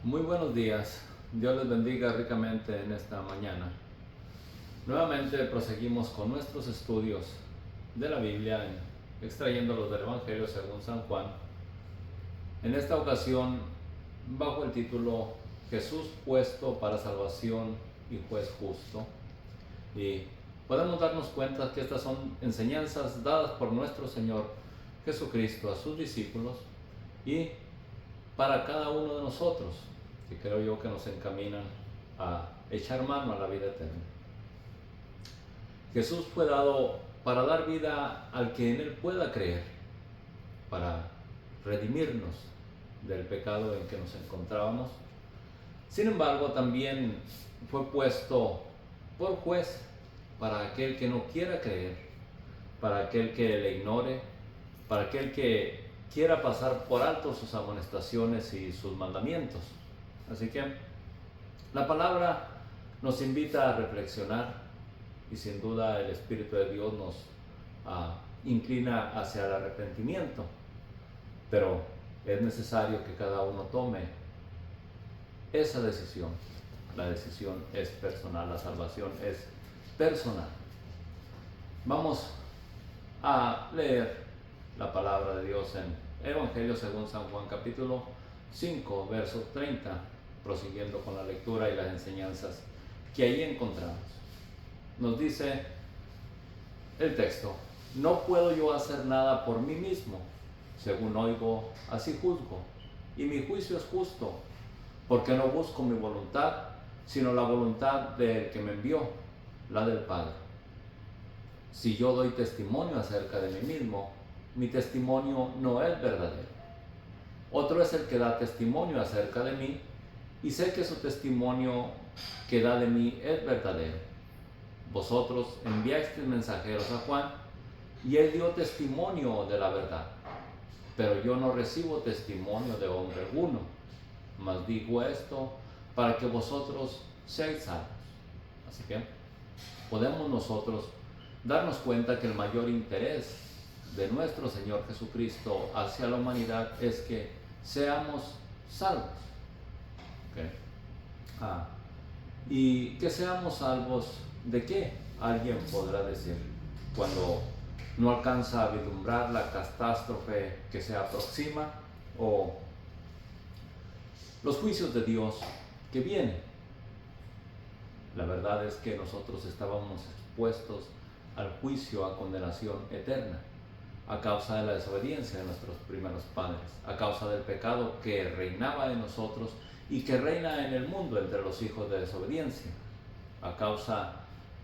Muy buenos días, Dios les bendiga ricamente en esta mañana. Nuevamente proseguimos con nuestros estudios de la Biblia, extrayéndolos del Evangelio según San Juan. En esta ocasión, bajo el título Jesús puesto para salvación y juez justo. Y podemos darnos cuenta que estas son enseñanzas dadas por nuestro Señor Jesucristo a sus discípulos y para cada uno de nosotros, que creo yo que nos encaminan a echar mano a la vida eterna. Jesús fue dado para dar vida al que en Él pueda creer, para redimirnos del pecado en que nos encontrábamos. Sin embargo, también fue puesto por juez para aquel que no quiera creer, para aquel que le ignore, para aquel que quiera pasar por alto sus amonestaciones y sus mandamientos. Así que la palabra nos invita a reflexionar y sin duda el Espíritu de Dios nos inclina hacia el arrepentimiento, pero es necesario que cada uno tome esa decisión. La decisión es personal, la salvación es personal. Vamos a leer la palabra de Dios en Evangelio según San Juan capítulo 5, verso 30, prosiguiendo con la lectura y las enseñanzas que ahí encontramos. Nos dice el texto: no puedo yo hacer nada por mí mismo, según oigo, así juzgo, y mi juicio es justo, porque no busco mi voluntad, sino la voluntad del que me envió, la del Padre. Si yo doy testimonio acerca de mí mismo, mi testimonio no es verdadero. Otro es el que da testimonio acerca de mí, y sé que su testimonio que da de mí es verdadero. Vosotros enviasteis mensajeros a Juan, y él dio testimonio de la verdad. Pero yo no recibo testimonio de hombre alguno, mas digo esto para que vosotros seáis salvos. Así que podemos nosotros darnos cuenta que el mayor interés de nuestro Señor Jesucristo hacia la humanidad es que seamos salvos. ¿Okay? Y que seamos salvos ¿de qué? Alguien podrá decir, cuando no alcanza a vislumbrar la catástrofe que se aproxima o los juicios de Dios que vienen. La verdad es que nosotros estábamos expuestos al juicio, a condenación eterna, a causa de la desobediencia de nuestros primeros padres, a causa del pecado que reinaba en nosotros y que reina en el mundo entre los hijos de desobediencia, a causa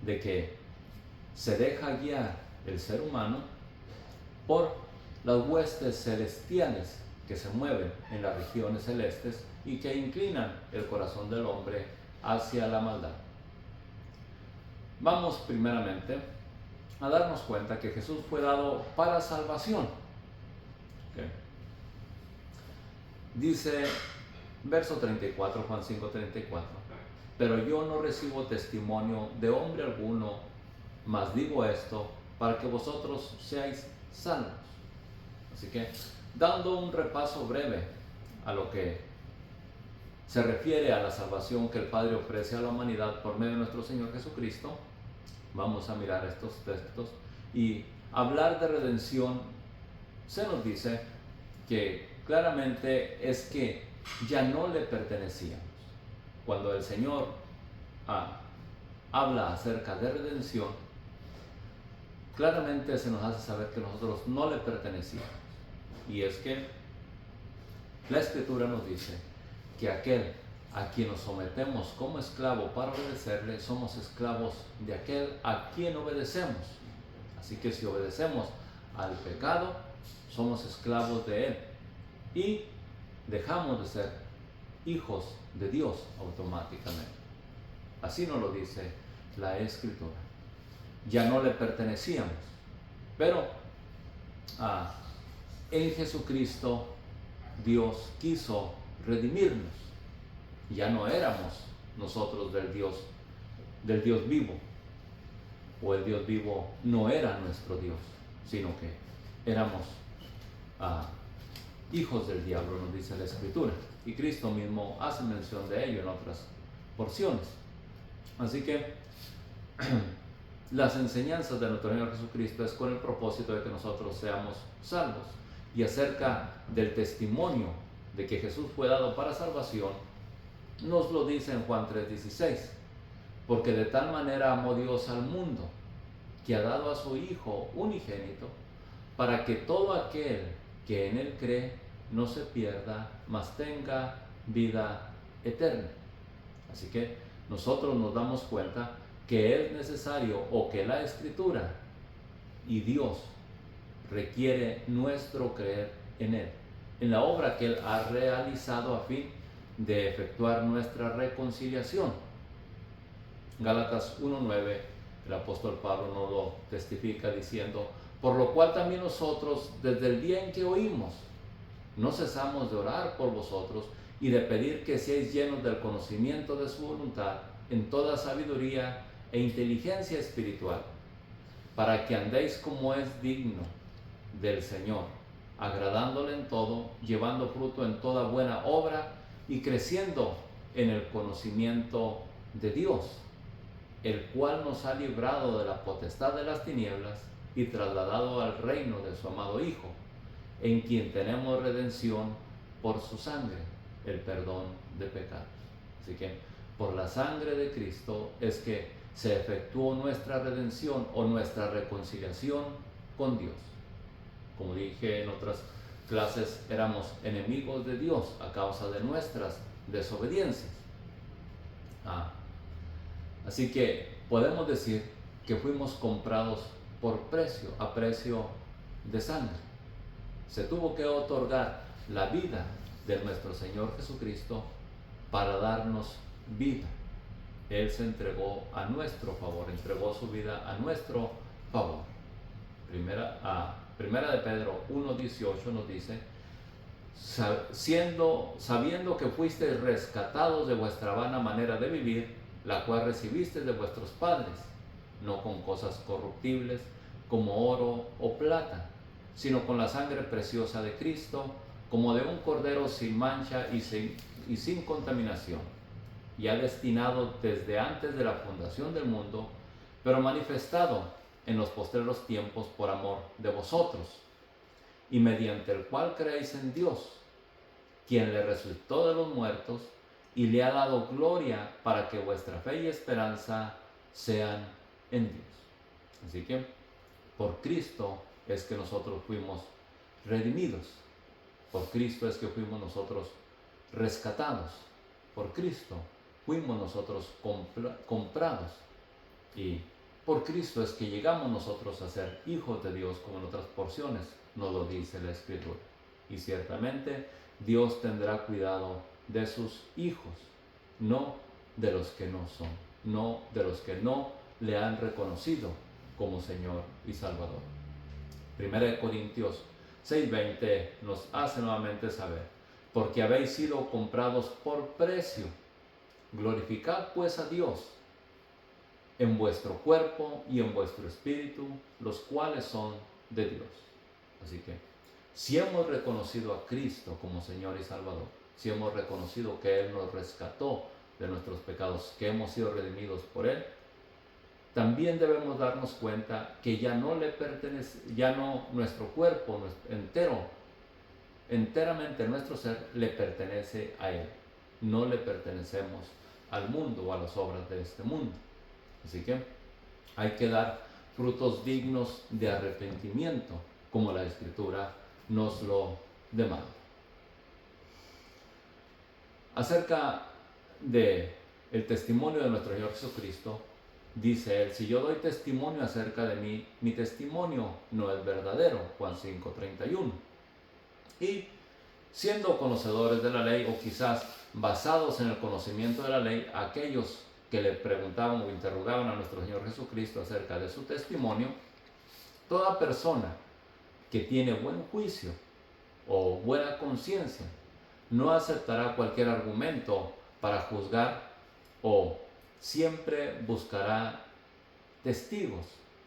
de que se deja guiar el ser humano por las huestes celestiales que se mueven en las regiones celestes y que inclinan el corazón del hombre hacia la maldad. Vamos primeramente a darnos cuenta que Jesús fue dado para salvación. ¿Okay? Dice verso 34, Juan 5:34, pero yo no recibo testimonio de hombre alguno, mas digo esto para que vosotros seáis salvos. Así que, dando un repaso breve a lo que se refiere a la salvación que el Padre ofrece a la humanidad por medio de nuestro Señor Jesucristo, vamos a mirar estos textos y hablar de redención. Se nos dice que claramente es que ya no le pertenecíamos. Cuando el Señor habla acerca de redención, claramente se nos hace saber que nosotros no le pertenecíamos. Y es que la Escritura nos dice que aquel a quien nos sometemos como esclavo para obedecerle, somos esclavos de aquel a quien obedecemos. Así que si obedecemos al pecado, somos esclavos de él y dejamos de ser hijos de Dios automáticamente. Así nos lo dice la Escritura. Ya no le pertenecíamos, pero en Jesucristo Dios quiso redimirnos. Ya no éramos nosotros del Dios vivo, o el Dios vivo no era nuestro Dios, sino que éramos hijos del diablo, nos dice la Escritura. Y Cristo mismo hace mención de ello en otras porciones. Así que las enseñanzas de nuestro Señor Jesucristo es con el propósito de que nosotros seamos salvos. Y acerca del testimonio de que Jesús fue dado para salvación, nos lo dice en Juan 3:16. Porque de tal manera amó Dios al mundo, que ha dado a su Hijo unigénito, para que todo aquel que en Él cree no se pierda, mas tenga vida eterna. Así que nosotros nos damos cuenta que es necesario, o que la Escritura y Dios requiere nuestro creer en Él, en la obra que Él ha realizado a fin de efectuar nuestra reconciliación. Gálatas 1:9, el apóstol Pablo nos lo testifica diciendo: por lo cual también nosotros, desde el día en que oímos, no cesamos de orar por vosotros y de pedir que seáis llenos del conocimiento de su voluntad en toda sabiduría e inteligencia espiritual, para que andéis como es digno del Señor, agradándole en todo, llevando fruto en toda buena obra y creciendo en el conocimiento de Dios, el cual nos ha librado de la potestad de las tinieblas y trasladado al reino de su amado Hijo, en quien tenemos redención por su sangre, el perdón de pecados. Así que por la sangre de Cristo es que se efectuó nuestra redención o nuestra reconciliación con Dios. Como dije en otras clases, éramos enemigos de Dios a causa de nuestras desobediencias. Así que podemos decir que fuimos comprados por precio, a precio de sangre. Se tuvo que otorgar la vida de nuestro Señor Jesucristo para darnos vida. Él se entregó a nuestro favor, entregó su vida a nuestro favor. Primera de Pedro 1:18 nos dice: sabiendo que fuisteis rescatados de vuestra vana manera de vivir, la cual recibisteis de vuestros padres, no con cosas corruptibles como oro o plata, sino con la sangre preciosa de Cristo, como de un cordero sin mancha y sin contaminación, ya destinado desde antes de la fundación del mundo, pero manifestado en los postreros tiempos por amor de vosotros, y mediante el cual creéis en Dios, quien le resucitó de los muertos y le ha dado gloria, para que vuestra fe y esperanza sean en Dios. Así que por Cristo es que nosotros fuimos redimidos, por Cristo es que fuimos nosotros rescatados, por Cristo fuimos nosotros comprados, y por Cristo es que llegamos nosotros a ser hijos de Dios, como en otras porciones nos lo dice la Escritura. Y ciertamente Dios tendrá cuidado de sus hijos, no de los que no son, no de los que no le han reconocido como Señor y Salvador. 1 Corintios 6:20 nos hace nuevamente saber: porque habéis sido comprados por precio. Glorificad pues a Dios en vuestro cuerpo y en vuestro espíritu, los cuales son de Dios. Así que si hemos reconocido a Cristo como Señor y Salvador, si hemos reconocido que Él nos rescató de nuestros pecados, que hemos sido redimidos por Él, también debemos darnos cuenta que ya no le pertenece, ya no nuestro cuerpo enteramente nuestro ser le pertenece a Él. No le pertenecemos al mundo o a las obras de este mundo. Así que hay que dar frutos dignos de arrepentimiento, como la Escritura nos lo demanda. Acerca de el testimonio de nuestro Señor Jesucristo, dice Él: si yo doy testimonio acerca de mí, mi testimonio no es verdadero. Juan 5:31. Y siendo conocedores de la ley, o quizás basados en el conocimiento de la ley, aquellos que le preguntaban o interrogaban a nuestro Señor Jesucristo acerca de su testimonio, toda persona que tiene buen juicio o buena conciencia no aceptará cualquier argumento para juzgar, o siempre buscará testigos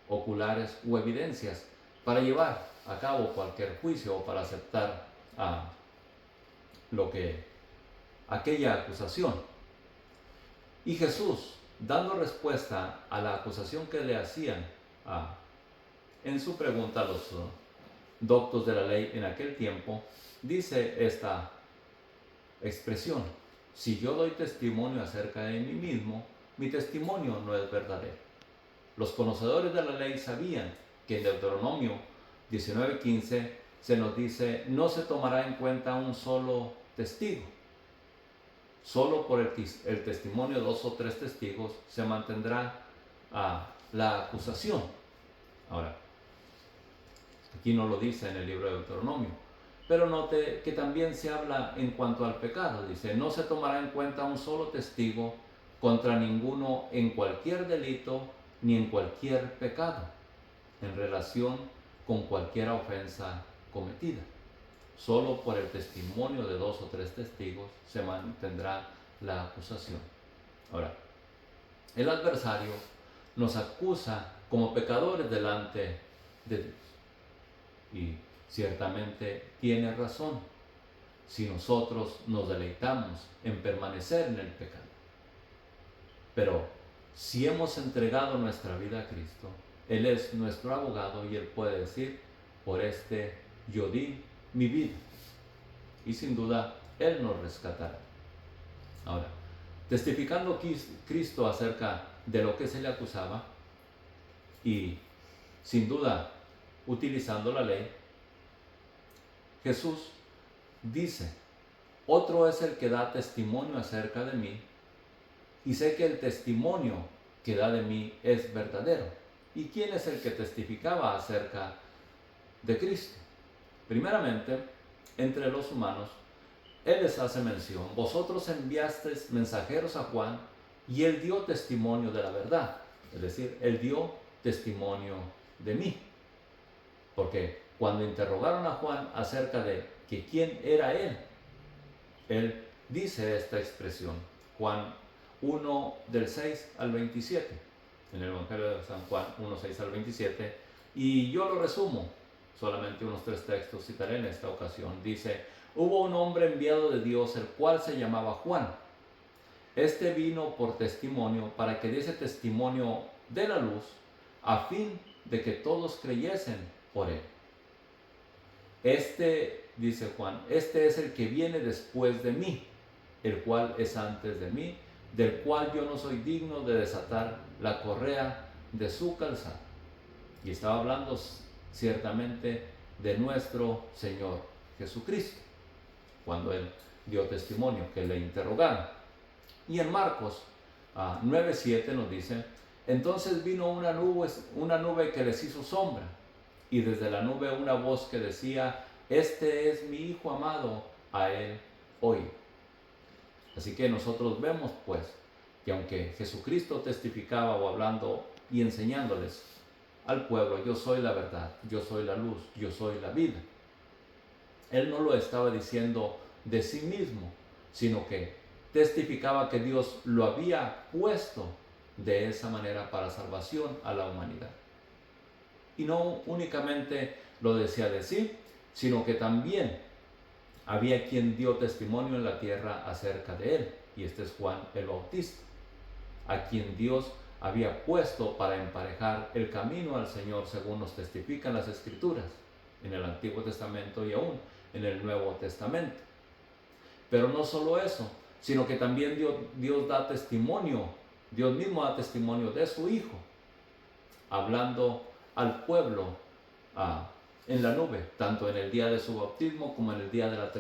oculares o evidencias para llevar a cabo cualquier juicio o para aceptar a aquella acusación. Y Jesús, dando respuesta a la acusación que le hacían en su pregunta a los doctos de la ley en aquel tiempo, dice esta expresión: si yo doy testimonio acerca de mí mismo, mi testimonio no es verdadero. Los conocedores de la ley sabían que en Deuteronomio 19:15 se nos dice: no se tomará en cuenta un solo testigo. Solo por el testimonio de 2 o 3 testigos se mantendrá la acusación. Ahora, aquí no lo dice en el libro de Deuteronomio, pero note que también se habla en cuanto al pecado. Dice: no se tomará en cuenta un solo testigo contra ninguno en cualquier delito ni en cualquier pecado, en relación con cualquier ofensa cometida. Solo por el testimonio de 2 o 3 testigos se mantendrá la acusación. Ahora, el adversario nos acusa como pecadores delante de Dios. Y ciertamente tiene razón si nosotros nos deleitamos en permanecer en el pecado. Pero si hemos entregado nuestra vida a Cristo, Él es nuestro abogado y Él puede decir: por este yo di mi vida. Y sin duda Él nos rescatará. Ahora, testificando Cristo acerca de lo que se le acusaba y sin duda utilizando la ley, Jesús dice: otro es el que da testimonio acerca de mí, y sé que el testimonio que da de mí es verdadero. ¿Y quién es el que testificaba acerca de Cristo? Primeramente, entre los humanos, Él les hace mención: vosotros enviasteis mensajeros a Juan, y Él dio testimonio de la verdad. Es decir, Él dio testimonio de mí. Porque cuando interrogaron a Juan acerca de que quién era Él dice esta expresión, Juan 1, del 6 al 27, en el Evangelio de San Juan 1, 6 al 27, y yo lo resumo, solamente unos 3 textos citaré en esta ocasión. Dice: hubo un hombre enviado de Dios, el cual se llamaba Juan. Este vino por testimonio, para que diese testimonio de la luz, a fin de que todos creyesen por él. Dice Juan, este es el que viene después de mí, el cual es antes de mí, del cual yo no soy digno de desatar la correa de su calzado. Y estaba hablando ciertamente de nuestro Señor Jesucristo, cuando Él dio testimonio, que le interrogaron. Y en Marcos 9:7 nos dice: entonces vino una nube que les hizo sombra, y desde la nube una voz que decía: este es mi Hijo amado, a Él oíd. Así que nosotros vemos pues que aunque Jesucristo testificaba o hablando y enseñándoles al pueblo: yo soy la verdad, yo soy la luz, yo soy la vida, Él no lo estaba diciendo de sí mismo, sino que testificaba que Dios lo había puesto de esa manera para salvación a la humanidad. Y no únicamente lo decía de sí, sino que también había quien dio testimonio en la tierra acerca de él, y este es Juan el Bautista, a quien Dios había puesto para emparejar el camino al Señor, según nos testifican las Escrituras, en el Antiguo Testamento y aún en el Nuevo Testamento. Pero no solo eso, sino que también Dios da testimonio, Dios mismo da testimonio de su Hijo, hablando al pueblo en la nube, tanto en el día de su bautismo como en el día de la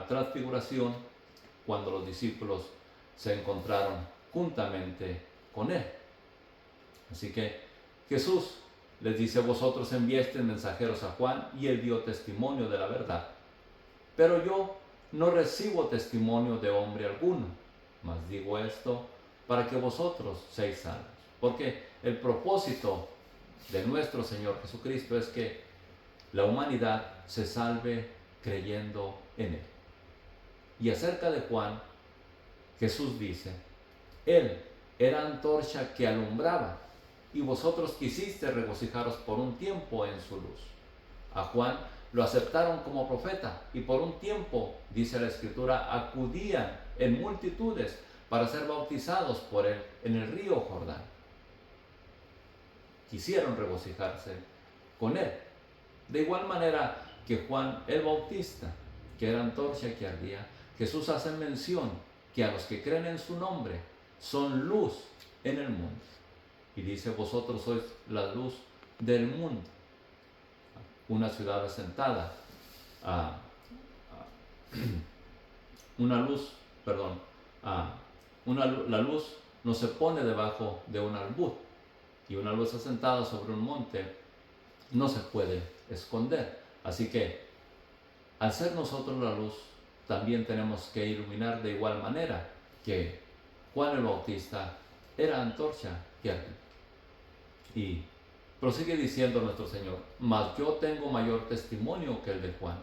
transfiguración, cuando los discípulos se encontraron juntamente con Él. Así que Jesús les dice: vosotros enviasteis mensajeros a Juan, y Él dio testimonio de la verdad. Pero yo no recibo testimonio de hombre alguno, mas digo esto para que vosotros seáis salvos. Porque el propósito de nuestro Señor Jesucristo es que la humanidad se salve creyendo en Él. Y acerca de Juan, Jesús dice: Él era antorcha que alumbraba, y vosotros quisiste regocijaros por un tiempo en su luz. A Juan lo aceptaron como profeta y por un tiempo, dice la Escritura, acudían en multitudes para ser bautizados por él en el río Jordán. Quisieron regocijarse con él. De igual manera que Juan el Bautista, que era antorcha que ardía, Jesús hace mención que a los que creen en su nombre son luz en el mundo. Y dice, vosotros sois la luz del mundo. Una ciudad asentada, la luz no se pone debajo de un albud, y una luz asentada sobre un monte no se puede esconder. Así que al ser nosotros la luz, también tenemos que iluminar de igual manera que Juan el Bautista era antorcha que ardía. Y prosigue diciendo nuestro Señor, mas yo tengo mayor testimonio que el de Juan,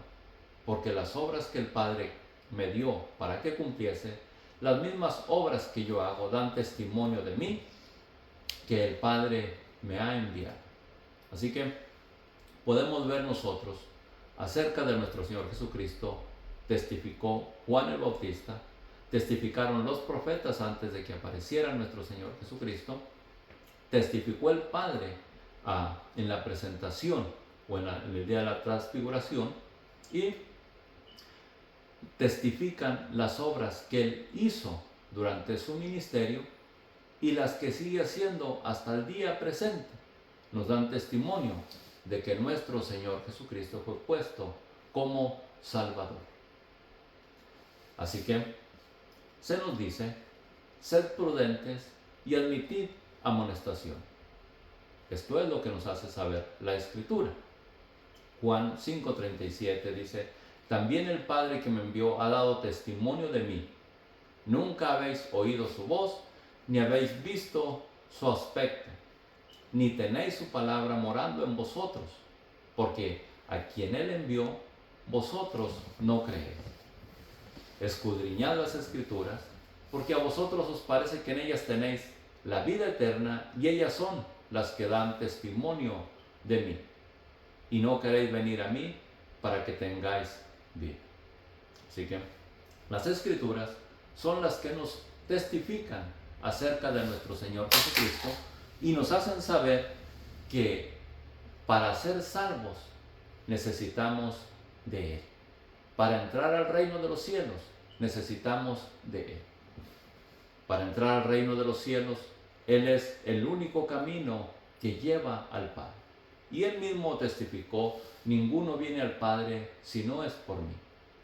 porque las obras que el Padre me dio para que cumpliese, las mismas obras que yo hago dan testimonio de mí, que el Padre me ha enviado. Así que podemos ver nosotros acerca de nuestro Señor Jesucristo, testificó Juan el Bautista, testificaron los profetas antes de que apareciera nuestro Señor Jesucristo, testificó el Padre en la presentación o en el día de la transfiguración, y testifican las obras que Él hizo durante su ministerio y las que sigue haciendo hasta el día presente. Nos dan testimonio de que nuestro Señor Jesucristo fue puesto como Salvador. Así que se nos dice, sed prudentes y admitid amonestación. Esto es lo que nos hace saber la Escritura. Juan 5:37 dice, también el Padre que me envió ha dado testimonio de mí. Nunca habéis oído su voz, ni habéis visto su aspecto, ni tenéis su palabra morando en vosotros, porque a quien Él envió, vosotros no creéis. Escudriñad las Escrituras, porque a vosotros os parece que en ellas tenéis la vida eterna, y ellas son las que dan testimonio de mí. Y no queréis venir a mí para que tengáis vida. Así que las Escrituras son las que nos testifican acerca de nuestro Señor Jesucristo y nos hacen saber que para ser salvos necesitamos de Él. Para entrar al reino de los cielos necesitamos de Él. Para entrar al reino de los cielos, Él es el único camino que lleva al Padre. Y Él mismo testificó, ninguno viene al Padre si no es por mí,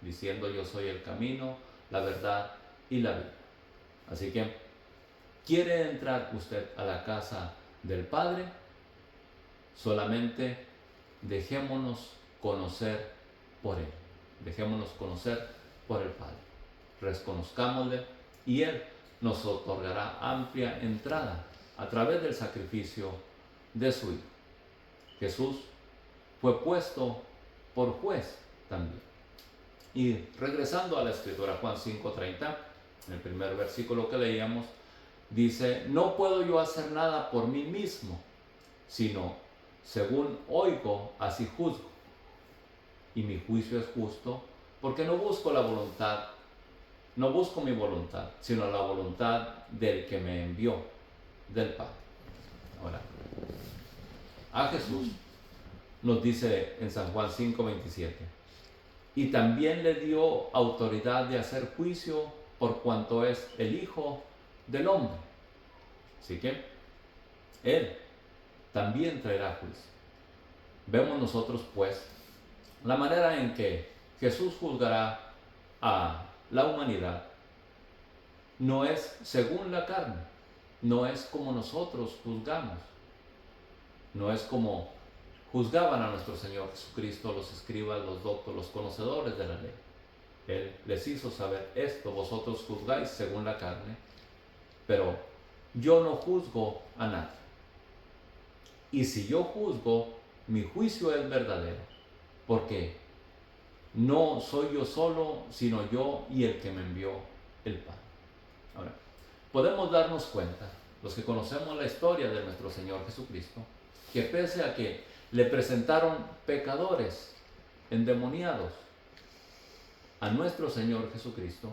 diciendo yo soy el camino, la verdad y la vida. Así que, ¿quiere entrar usted a la casa del Padre? Solamente dejémonos conocer por Él. Dejémonos conocer por el Padre. Reconozcámosle y Él nos otorgará amplia entrada a través del sacrificio de su Hijo. Jesús fue puesto por juez también. Y regresando a la Escritura, Juan 5:30, en el primer versículo que leíamos, dice, no puedo yo hacer nada por mí mismo, sino según oigo, así juzgo. Y mi juicio es justo, porque no busco mi voluntad, sino la voluntad del que me envió, del Padre. Ahora, a Jesús nos dice en San Juan 5:27, y también le dio autoridad de hacer juicio por cuanto es el Hijo del Hombre. Así que Él también traerá juicio. Vemos nosotros pues la manera en que Jesús juzgará a la humanidad. No es según la carne, no es como nosotros juzgamos, no es como juzgaban a nuestro Señor Jesucristo los escribas, los doctos, los conocedores de la ley. Él les hizo saber esto, vosotros juzgáis según la carne, pero yo no juzgo a nadie. Y si yo juzgo, mi juicio es verdadero, porque no soy yo solo, sino yo y el que me envió, el Padre. Ahora, podemos darnos cuenta, los que conocemos la historia de nuestro Señor Jesucristo, que pese a que le presentaron pecadores endemoniados, a nuestro Señor Jesucristo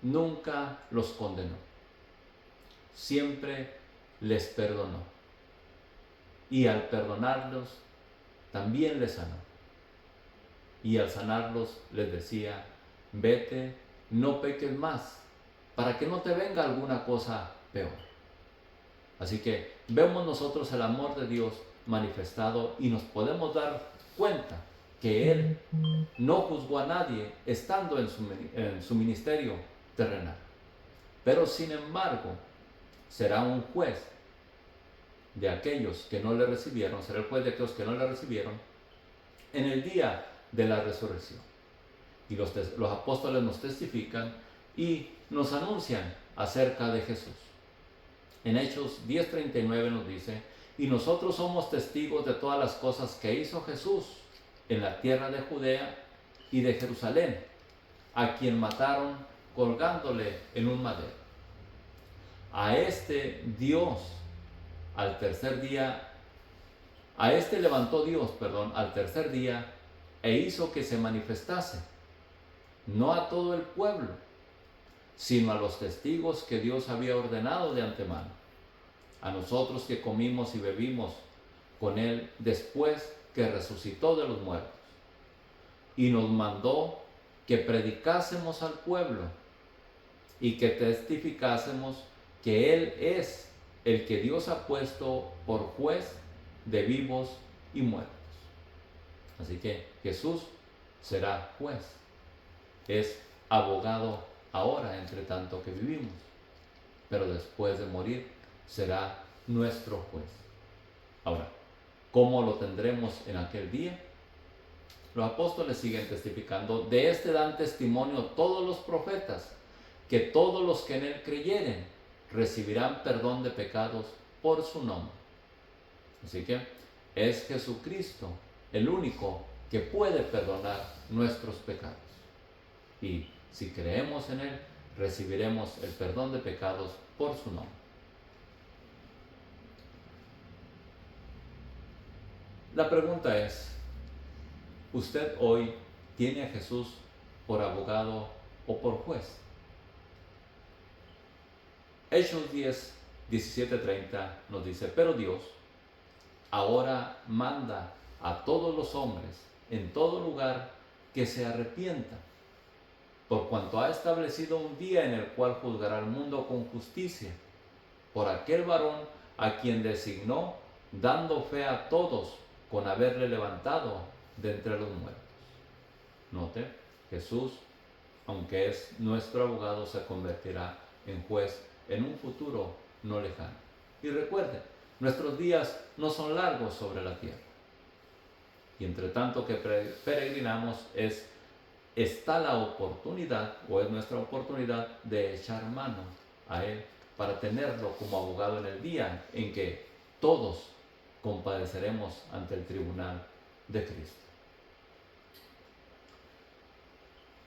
nunca los condenó. Siempre les perdonó. Y al perdonarlos, también les sanó. Y al sanarlos les decía: vete, no peques más, para que no te venga alguna cosa peor. Así que vemos nosotros el amor de Dios manifestado y nos podemos dar cuenta que Él no juzgó a nadie estando en su ministerio terrenal. Pero sin embargo, será un juez de aquellos que no le recibieron, será el juez de aquellos que no le recibieron en el día de la resurrección. Y los apóstoles nos testifican y nos anuncian acerca de Jesús. En Hechos 10:39 nos dice: y nosotros somos testigos de todas las cosas que hizo Jesús en la tierra de Judea y de Jerusalén, a quien mataron colgándole en un madero. A este levantó Dios al tercer día e hizo que se manifestase, no a todo el pueblo, sino a los testigos que Dios había ordenado de antemano, a nosotros que comimos y bebimos con Él después que resucitó de los muertos, y nos mandó que predicásemos al pueblo y que testificásemos que Él es el que Dios ha puesto por juez de vivos y muertos. Así que Jesús será juez, es abogado ahora entre tanto que vivimos, pero después de morir será nuestro juez. Ahora, ¿cómo lo tendremos en aquel día? Los apóstoles siguen testificando: de este dan testimonio todos los profetas, que todos los que en Él creyeren recibirán perdón de pecados por su nombre. Así que es Jesucristo el único que puede perdonar nuestros pecados. Y si creemos en Él, recibiremos el perdón de pecados por su nombre. La pregunta es: ¿usted hoy tiene a Jesús por abogado o por juez? Hechos 10:17-30 nos dice: pero Dios ahora manda a todos los hombres en todo lugar que se arrepientan, por cuanto ha establecido un día en el cual juzgará al mundo con justicia, por aquel varón a quien designó, dando fe a todos con haberle levantado de entre los muertos. Note, Jesús, aunque es nuestro abogado, se convertirá en juez en un futuro no lejano. Y recuerden, nuestros días no son largos sobre la tierra. Y entre tanto que peregrinamos, está la oportunidad, o es nuestra oportunidad, de echar mano a Él para tenerlo como abogado en el día en que todos compadeceremos ante el tribunal de Cristo.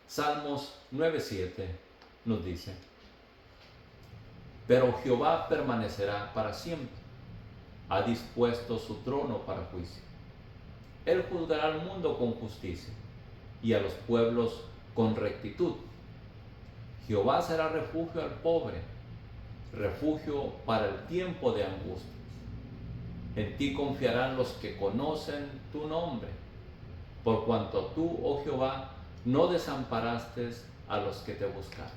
Salmos 9:7 nos dice: pero Jehová permanecerá para siempre, ha dispuesto su trono para juicio. Él juzgará al mundo con justicia y a los pueblos con rectitud. Jehová será refugio al pobre, refugio para el tiempo de angustias. En ti confiarán los que conocen tu nombre, por cuanto tú, oh Jehová, no desamparaste a los que te buscaron.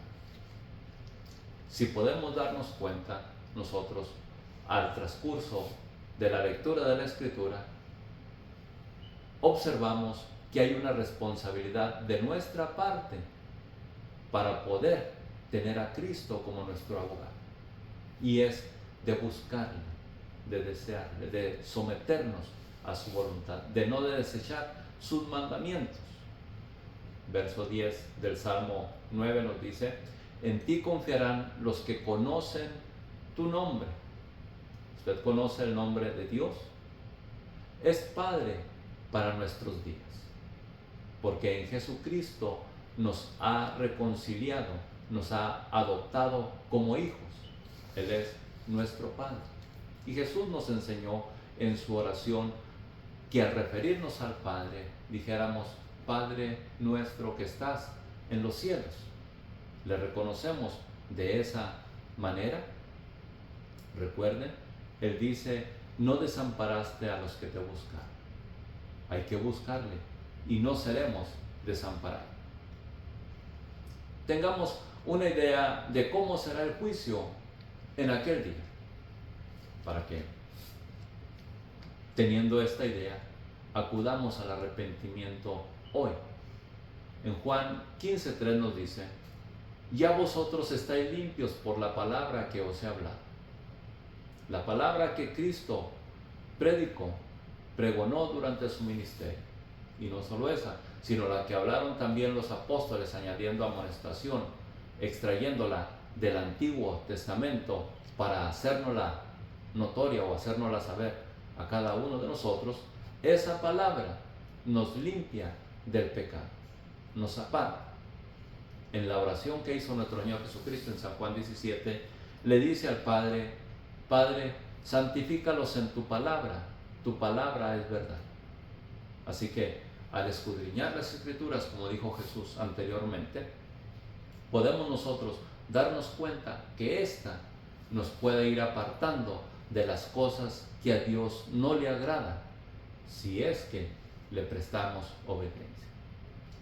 Si podemos darnos cuenta nosotros al transcurso de la lectura de la Escritura, observamos que hay una responsabilidad de nuestra parte para poder tener a Cristo como nuestro abogado, y es de buscarle, de desearle, de someternos a su voluntad, de no desechar sus mandamientos. Verso 10 del Salmo 9 nos dice: en ti confiarán los que conocen tu nombre. ¿Usted conoce el nombre de Dios? Es Padre para nuestros días, porque en Jesucristo nos ha reconciliado, nos ha adoptado como hijos. Él es nuestro Padre. Y Jesús nos enseñó en su oración que al referirnos al Padre dijéramos: Padre nuestro que estás en los cielos. Le reconocemos de esa manera. Recuerden, Él dice, no desamparaste a los que te buscan. Hay que buscarle y no seremos desamparados. Tengamos una idea de cómo será el juicio en aquel día, para que, teniendo esta idea, acudamos al arrepentimiento hoy. En Juan 15:3 nos dice, ya vosotros estáis limpios por la palabra que os he hablado. La palabra que Cristo predicó, pregonó durante su ministerio. Y no solo esa, sino la que hablaron también los apóstoles, añadiendo amonestación, extrayéndola del Antiguo Testamento para hacérnosla notoria o hacérnosla saber a cada uno de nosotros. Esa palabra nos limpia del pecado, nos aparta. En la oración que hizo nuestro Señor Jesucristo en San Juan 17, le dice al Padre, Padre, santifícalos en tu palabra es verdad. Así que al escudriñar las Escrituras, como dijo Jesús anteriormente, podemos nosotros darnos cuenta que ésta nos puede ir apartando de las cosas que a Dios no le agradan, si es que le prestamos obediencia.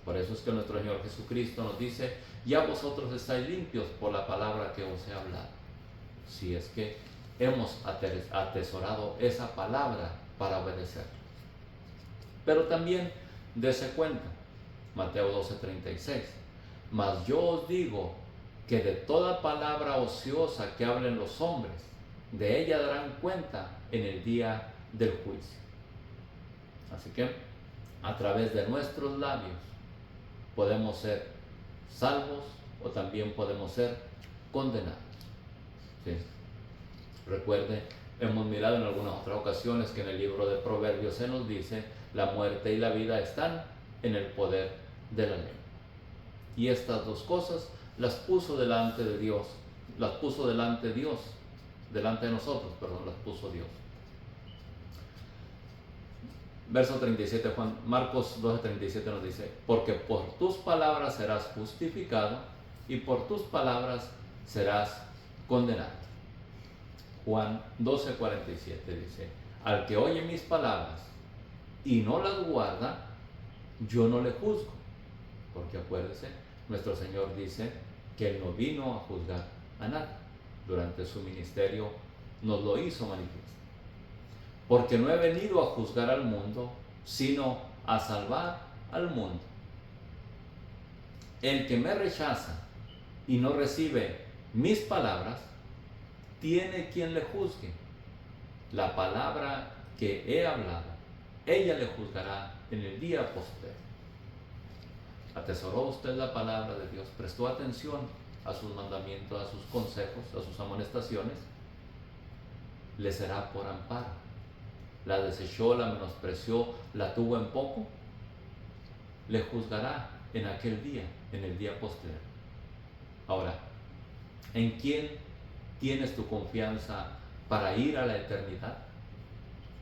Por eso es que nuestro Señor Jesucristo nos dice, ya vosotros estáis limpios por la palabra que os he hablado, si es que hemos atesorado esa palabra para obedecer. Pero también dése cuenta, Mateo 12:36, mas yo os digo que de toda palabra ociosa que hablen los hombres, de ella darán cuenta en el día del juicio. Así que a través de nuestros labios podemos ser salvos o también podemos ser condenados. ¿Sí? Recuerde, hemos mirado en algunas otras ocasiones que en el libro de Proverbios se nos dice, la muerte y la vida están en el poder de la lengua. Y estas dos cosas las puso delante de Dios, delante de nosotros, las puso Dios. Verso 37, Marcos 12:37 nos dice, porque por tus palabras serás justificado y por tus palabras serás condenado. Juan 12:47 dice, al que oye mis palabras y no las guarda, yo no le juzgo. Porque acuérdese, nuestro Señor dice que Él no vino a juzgar a nadie. Durante su ministerio nos lo hizo manifiesto. Porque no he venido a juzgar al mundo, sino a salvar al mundo. El que me rechaza y no recibe mis palabras, tiene quien le juzgue. La palabra que he hablado, ella le juzgará en el día postrero. ¿Atesoró usted la palabra de Dios? ¿Prestó atención a sus mandamientos, a sus consejos, a sus amonestaciones? Le será por amparo. ¿La desechó, la menospreció, la tuvo en poco? Le juzgará en aquel día, en el día postrero. Ahora, ¿en quién tienes tu confianza para ir a la eternidad?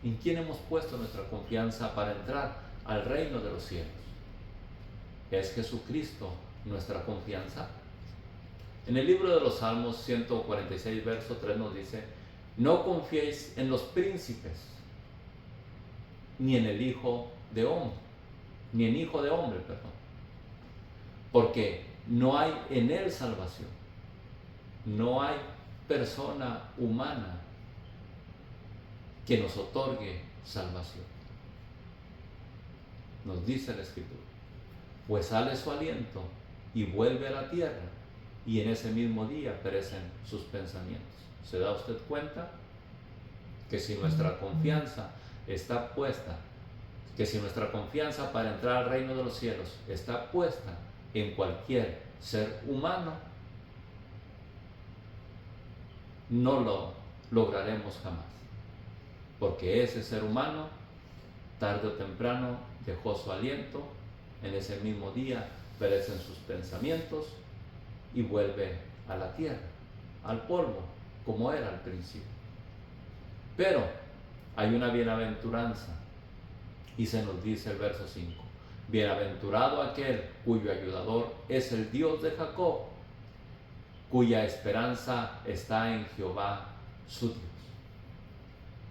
¿En quién hemos puesto nuestra confianza para entrar al reino de los cielos? ¿Es Jesucristo nuestra confianza? En el libro de los Salmos 146, verso 3 nos dice, no confiéis en los príncipes, ni en el hijo de hombre, porque no hay en él salvación. No hay persona humana que nos otorgue salvación. Nos dice la Escritura, pues sale su aliento y vuelve a la tierra, y en ese mismo día perecen sus pensamientos. ¿Se da usted cuenta? Que si nuestra confianza está puesta, que si nuestra confianza para entrar al reino de los cielos está puesta en cualquier ser humano, no lo lograremos jamás, porque ese ser humano tarde o temprano dejó su aliento, en ese mismo día perecen sus pensamientos y vuelve a la tierra, al polvo, como era al principio. Pero hay una bienaventuranza, y se nos dice el verso 5, Bienaventurado aquel cuyo ayudador es el Dios de Jacob, cuya esperanza está en Jehová su Dios.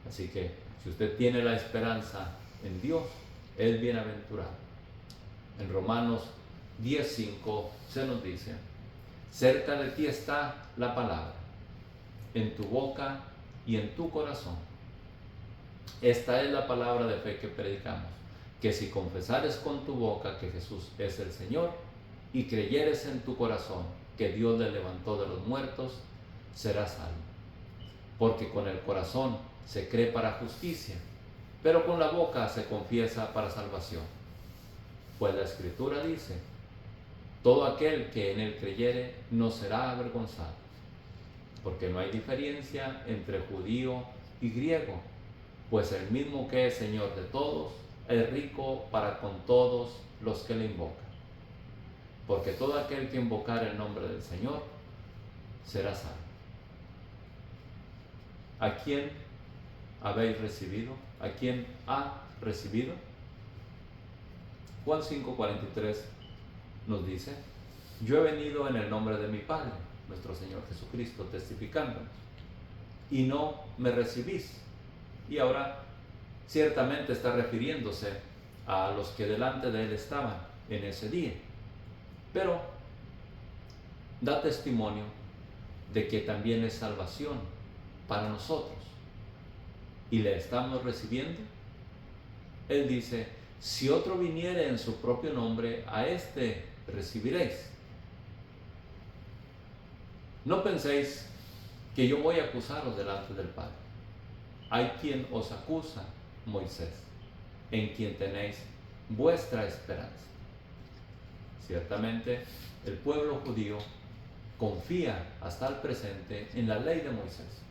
Así que si usted tiene la esperanza en Dios, es bienaventurado. En Romanos 10:5 se nos dice: cerca de ti está la palabra, en tu boca y en tu corazón. Esta es la palabra de fe que predicamos, que si confesares con tu boca que Jesús es el Señor y creyeres en tu corazón que Dios le levantó de los muertos, serás salvo. Porque con el corazón se cree para justicia, pero con la boca se confiesa para salvación. Pues la Escritura dice: todo aquel que en él creyere no será avergonzado, porque no hay diferencia entre judío y griego, pues el mismo que es Señor de todos es rico para con todos los que le invocan. Porque todo aquel que invocare el nombre del Señor será salvo. ¿A quién habéis recibido? ¿A quién ha recibido? Juan 5:43 nos dice: yo he venido en el nombre de mi Padre, nuestro Señor Jesucristo, testificándonos, y no me recibís. Y ahora ciertamente está refiriéndose a los que delante de él estaban en ese día, pero da testimonio de que también es salvación para nosotros y le estamos recibiendo. Él dice: si otro viniere en su propio nombre, a éste recibiréis. No penséis que yo voy a acusaros delante del Padre. Hay quien os acusa, Moisés, en quien tenéis vuestra esperanza. Ciertamente, el pueblo judío confía hasta el presente en la ley de Moisés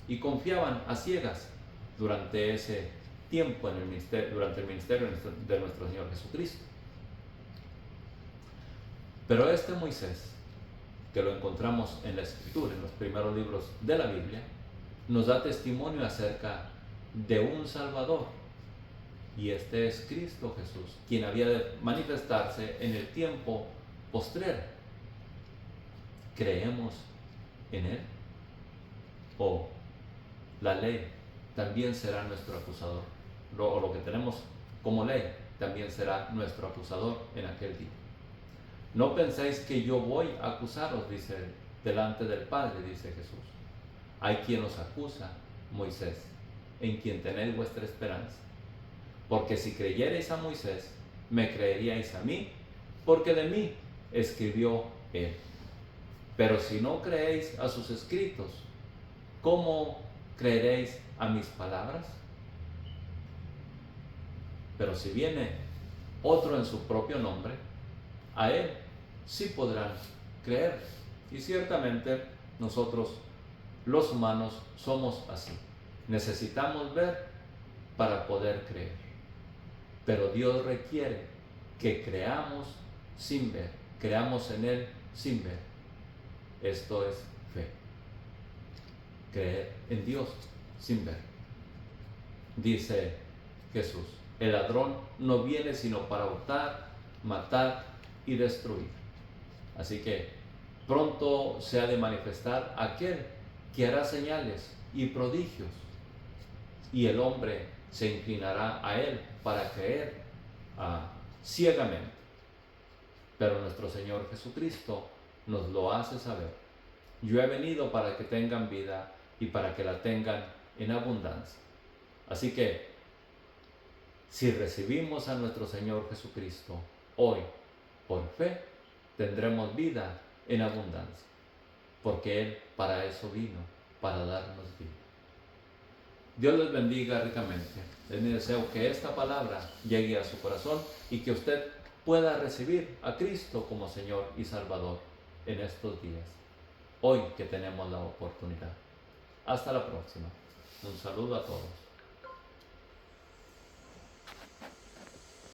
y confiaban a ciegas durante ese tiempo durante el ministerio de nuestro Señor Jesucristo. Pero este Moisés, que lo encontramos en la Escritura, en los primeros libros de la Biblia, nos da testimonio acerca de un Salvador, y este es Cristo Jesús, quien había de manifestarse en el tiempo postrero. ¿Creemos en Él? ¿O la ley también será nuestro acusador? O lo que tenemos como ley también será nuestro acusador en aquel día. No penséis que yo voy a acusaros, dice él, delante del Padre, dice Jesús. Hay quien os acusa, Moisés, en quien tenéis vuestra esperanza. Porque si creyereis a Moisés, me creeríais a mí, porque de mí escribió él. Pero si no creéis a sus escritos, ¿cómo creeréis a mis palabras? Pero si viene otro en su propio nombre, a él sí podrán creer. Y ciertamente nosotros, los humanos, somos así. Necesitamos ver para poder creer. Pero Dios requiere que creamos sin ver, creamos en Él sin ver. Esto es fe. Creer en Dios sin ver. Dice Jesús: el ladrón no viene sino para hurtar, matar y destruir. Así que pronto se ha de manifestar aquel que hará señales y prodigios, y el hombre se inclinará a él para creer ciegamente. Pero nuestro Señor Jesucristo nos lo hace saber: yo he venido para que tengan vida y para que la tengan en abundancia. Así que si recibimos a nuestro Señor Jesucristo hoy por fe, tendremos vida en abundancia, porque Él para eso vino, para darnos vida. Dios les bendiga ricamente. Les deseo que esta palabra llegue a su corazón y que usted pueda recibir a Cristo como Señor y Salvador en estos días, hoy que tenemos la oportunidad. Hasta la próxima. Un saludo a todos.